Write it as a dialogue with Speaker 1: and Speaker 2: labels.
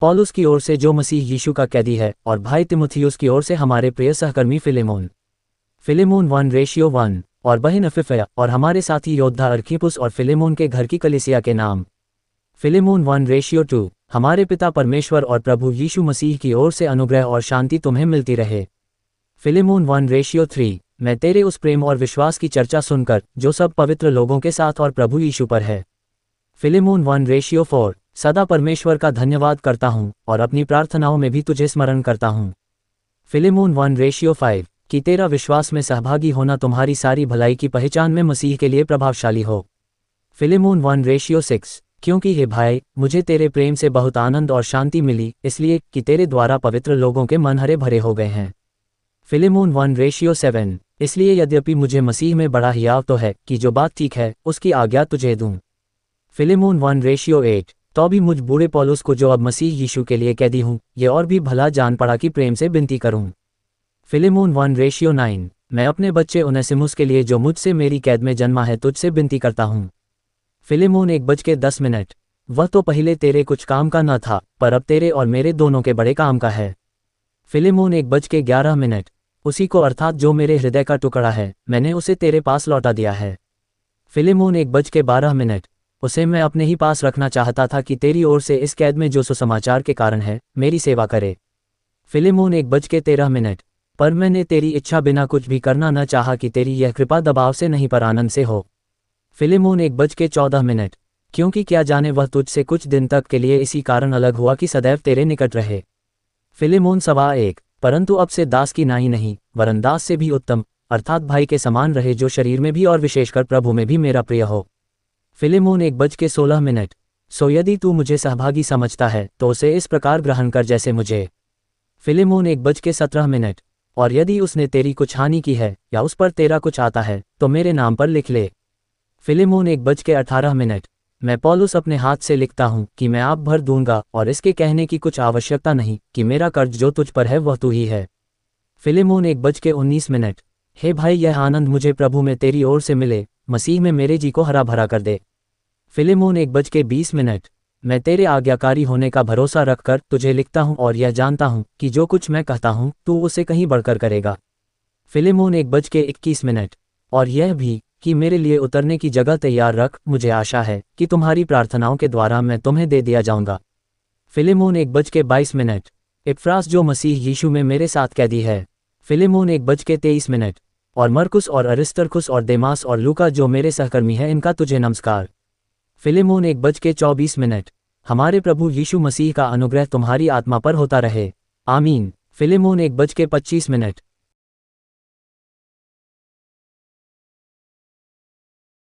Speaker 1: पौलुस की ओर से जो मसीह यीशु का कैदी है, और भाई तिमुथियुस की ओर से हमारे प्रिय सहकर्मी फिलेमोन 1:1, और बहन अफिफया और हमारे साथी योद्धा अर्खिपुस और फिलेमोन के घर की कलीसिया के नाम। फिलेमोन 1:2, हमारे पिता परमेश्वर और प्रभु यीशु मसीह की ओर से अनुग्रह और शांति तुम्हें मिलती रहे। फिलेमोन 1:3, मैं तेरे उस प्रेम और विश्वास की चर्चा सुनकर जो सब पवित्र लोगों के साथ और प्रभु यीशु पर है। फिलेमोन 1:4, सदा परमेश्वर का धन्यवाद करता हूँ और अपनी प्रार्थनाओं में भी तुझे स्मरण करता हूँ। फिलेमोन 1:5, कि तेरा विश्वास में सहभागी होना तुम्हारी सारी भलाई की पहचान में मसीह के लिए प्रभावशाली हो। फिलेमोन 1:6, क्योंकि हे भाई, मुझे तेरे प्रेम से बहुत आनंद और शांति मिली, इसलिए कि तेरे द्वारा पवित्र लोगों के मन हरे भरे हो गए हैं। फिलेमोन 1:7, इसलिए यद्यपि मुझे मसीह में बड़ा हियाव तो है कि जो बात ठीक है उसकी आज्ञा तुझे दूं। फिलेमोन 1:8, तो भी मुझ बूढ़े पौलुस को जो अब मसीह यीशु के लिए कैदी हूँ, ये और भी भला जान पड़ा कि प्रेम से विनती करूँ। फिलेमोन 1:9, मैं अपने बच्चे उनेसिमुस के लिए जो मुझसे मेरी कैद में जन्मा है तुझसे विनती करता हूँ। फिलेमोन 1:10, वह तो पहले तेरे कुछ काम का न था, पर अब तेरे और मेरे दोनों के बड़े काम का है। फिलेमोन 1:11, उसी को अर्थात जो मेरे हृदय का टुकड़ा है, मैंने उसे तेरे पास लौटा दिया है। फिलेमोन 1:12, उसे मैं अपने ही पास रखना चाहता था कि तेरी ओर से इस कैद में जो सुसमाचार के कारण है, मेरी सेवा करे। फिलेमोन 1:13, पर मैंने तेरी इच्छा बिना कुछ भी करना न चाहा कि तेरी यह कृपा दबाव से नहीं पर आनंद से हो। फिलेमोन 1:14, क्योंकि क्या जाने वह तुझसे कुछ दिन तक के लिए इसी कारण अलग हुआ कि सदैव तेरे निकट रहे। फिलेमोन 1:15, परंतु अब से दास की नाई नहीं, वरन दास से भी उत्तम, अर्थात भाई के समान रहे, जो शरीर में भी और विशेषकर प्रभु में भी मेरा प्रिय हो। फिलेमोन 1:16, सो यदि तू मुझे सहभागी समझता है तो उसे इस प्रकार ग्रहण कर जैसे मुझे। फिलेमोन 1:17, और यदि उसने तेरी कुछ हानि की है या उस पर तेरा कुछ आता है तो मेरे नाम पर लिख ले। फिलेमोन 1:18, मैं पौलुस अपने हाथ से लिखता हूँ कि मैं आप भर दूंगा और इसके कहने की कुछ आवश्यकता नहीं कि मेरा कर्ज जो तुझ पर है वह तू ही है। फिलेमोन 1:19, हे भाई, यह आनंद मुझे प्रभु में तेरी ओर से मिले, मसीह में मेरे जी को हरा भरा कर दे। फिलेमोन 1:20, मैं तेरे आज्ञाकारी होने का भरोसा रखकर तुझे लिखता हूँ और यह जानता हूँ कि जो कुछ मैं कहता हूँ तू उसे कहीं बढ़कर करेगा। फिलेमोन 1:21, और यह भी कि मेरे लिए उतरने की जगह तैयार रख, मुझे आशा है कि तुम्हारी प्रार्थनाओं के द्वारा मैं तुम्हें दे दिया जाऊंगा। फिलेमोन 1:22, इपफ्रास जो मसीह यीशु में मेरे साथ कैदी है। फिलेमोन 1:23, और मरकुस और अरिस्तर्खुस और देमास और लूका जो मेरे सहकर्मी हैं, इनका तुझे नमस्कार। फिलेमोन 1:24, हमारे प्रभु यीशु मसीह का अनुग्रह तुम्हारी आत्मा पर होता रहे, आमीन। फिलेमोन 1:25,